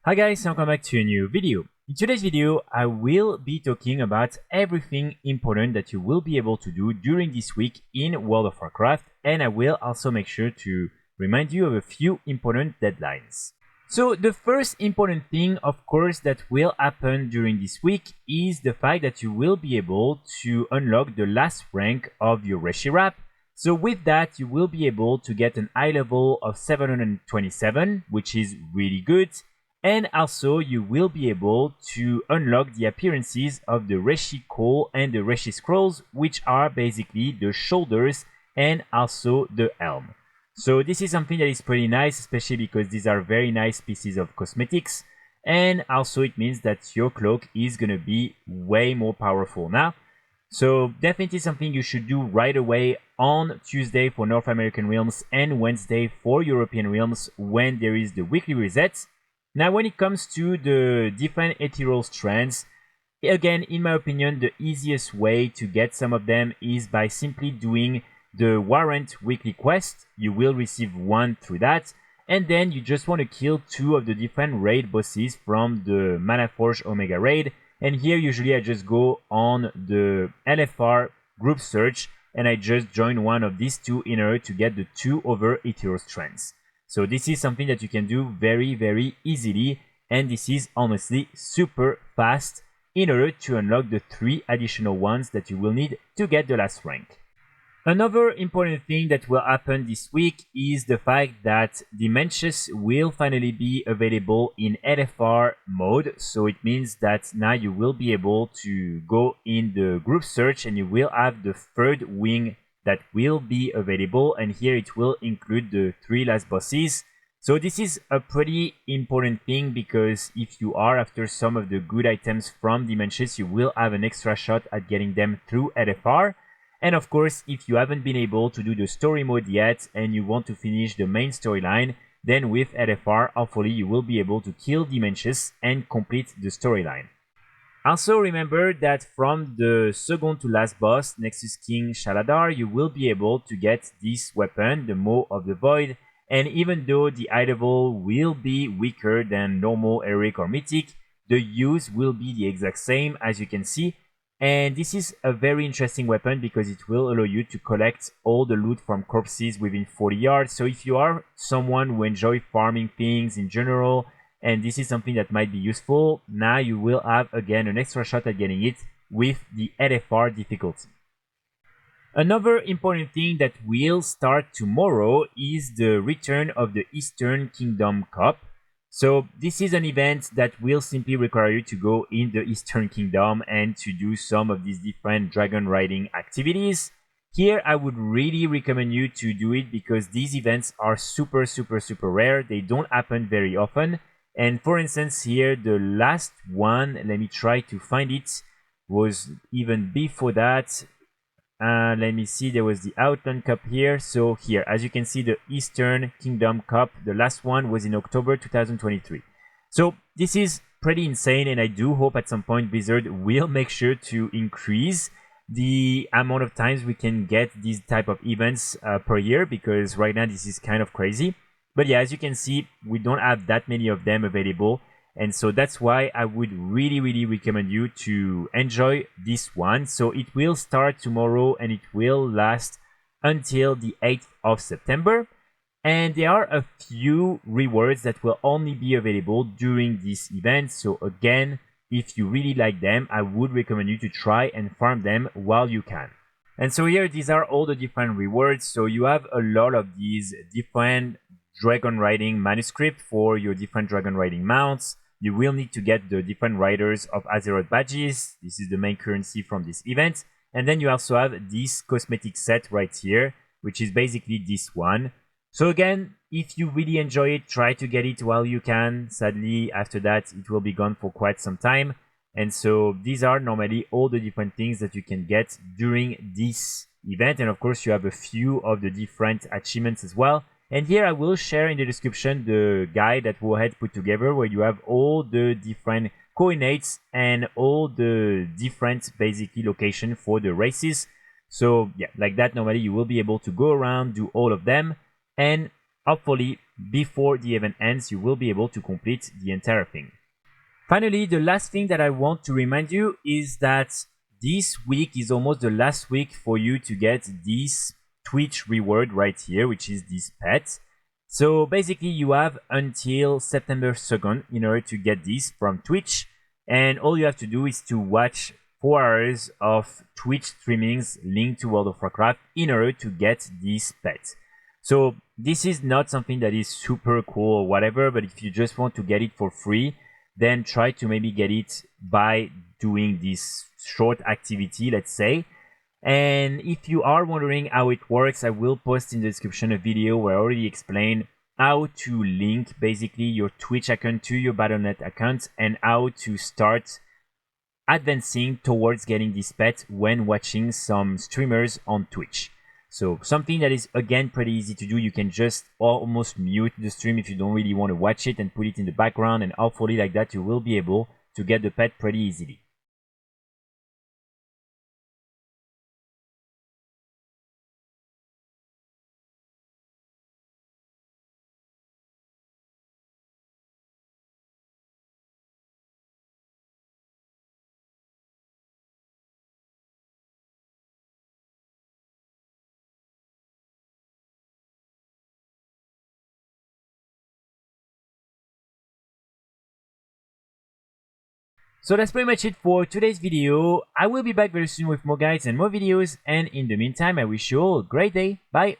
Hi guys, welcome back to a new video. In today's video, I will be talking about everything important that you will be able to do during this week in World of Warcraft, and I will also make sure to remind you of a few important deadlines. So the first important thing, of course, that will happen during this week is the fact that you will be able to unlock the last rank of your Reshii wrap. So with that, you will be able to get an eye level of 727, which is really good. And also, you will be able to unlock the appearances of the Reshii Call and the Reshii Scrolls, which are basically the shoulders and also the helm. So this is something that is pretty nice, especially because these are very nice pieces of cosmetics. And also it means that your cloak is going to be way more powerful now. So definitely something you should do right away on Tuesday for North American realms and Wednesday for European realms when there is the weekly reset. Now, when it comes to the different ethereal strands, again, in my opinion, the easiest way to get some of them is by simply doing the Warrant weekly quest. You will receive one through that, and then you just want to kill two of the different raid bosses from the Manaforge Omega raid. And here, usually, I just go on the LFR group search, and I just join one of these two in order to get the two other ethereal strands. So this is something that you can do very easily, and this is honestly super fast in order to unlock the 3 additional ones that you will need to get the last rank. Another important thing that will happen this week is the fact that Dimensions will finally be available in LFR mode. So it means that now you will be able to go in the group search and you will have the third wing that will be available, and here it will include the 3 last bosses. So this is a pretty important thing because if you are after some of the good items from Dimensions, you will have an extra shot at getting them through LFR. And of course, if you haven't been able to do the story mode yet and you want to finish the main storyline, then with LFR, hopefully you will be able to kill Dimensions and complete the storyline. Also remember that from the second to last boss, Nexus King Shaladar, you will be able to get this weapon, the Maw of the Void, and even though the eye level will be weaker than normal Heroic or Mythic, the use will be the exact same as you can see, and this is a very interesting weapon because it will allow you to collect all the loot from corpses within 40 yards, so if you are someone who enjoys farming things in general, and this is something that might be useful, now you will have again an extra shot at getting it with the LFR difficulty. Another important thing that will start tomorrow is the return of the Eastern Kingdom Cup. So this is an event that will simply require you to go in the Eastern Kingdom and to do some of these different dragon riding activities. Here I would really recommend you to do it because these events are super rare. They don't happen very often. And for instance, here the last one, let me try to find it, was even before that. Let me see, there was the Outland Cup here. So here, as you can see, the Eastern Kingdom Cup, the last one was in October 2023. So this is pretty insane, and I do hope at some point Blizzard will make sure to increase the amount of times we can get these type of events per year, because right now this is kind of crazy. But yeah, as you can see, we don't have that many of them available. And so that's why I would really recommend you to enjoy this one. So it will start tomorrow and it will last until the 8th of September. And there are a few rewards that will only be available during this event. So again, if you really like them, I would recommend you to try and farm them while you can. And so here, these are all the different rewards. So you have a lot of these different Dragonriding manuscript for your different Dragonriding mounts. You will need to get the different riders of Azeroth badges. This is the main currency from this event. And then you also have this cosmetic set right here, which is basically this one. So again, if you really enjoy it, try to get it while you can. Sadly, after that, it will be gone for quite some time. And so these are normally all the different things that you can get during this event. And of course, you have a few of the different achievements as well. And here I will share in the description the guide that Warhead put together, where you have all the different coordinates and all the different basically location for the races. So yeah, like that, normally you will be able to go around, do all of them. And hopefully before the event ends you will be able to complete the entire thing. Finally, the last thing that I want to remind you is that this week is almost the last week for you to get this Twitch reward right here, which is this pet. So basically you have until September 2nd in order to get this from Twitch, and all you have to do is to watch 4 hours of Twitch streamings linked to World of Warcraft in order to get this pet. So this is not something that is super cool or whatever, but if you just want to get it for free, then try to maybe get it by doing this short activity, let's say. And if you are wondering how it works, I will post in the description a video where I already explain how to link basically your Twitch account to your Battle.net account and how to start advancing towards getting this pet when watching some streamers on Twitch. So something that is again pretty easy to do. You can just almost mute the stream if you don't really want to watch it and put it in the background, and hopefully like that you will be able to get the pet pretty easily. So that's pretty much it for today's video. I will be back very soon with more guides and more videos, and in the meantime I wish you all a great day. Bye!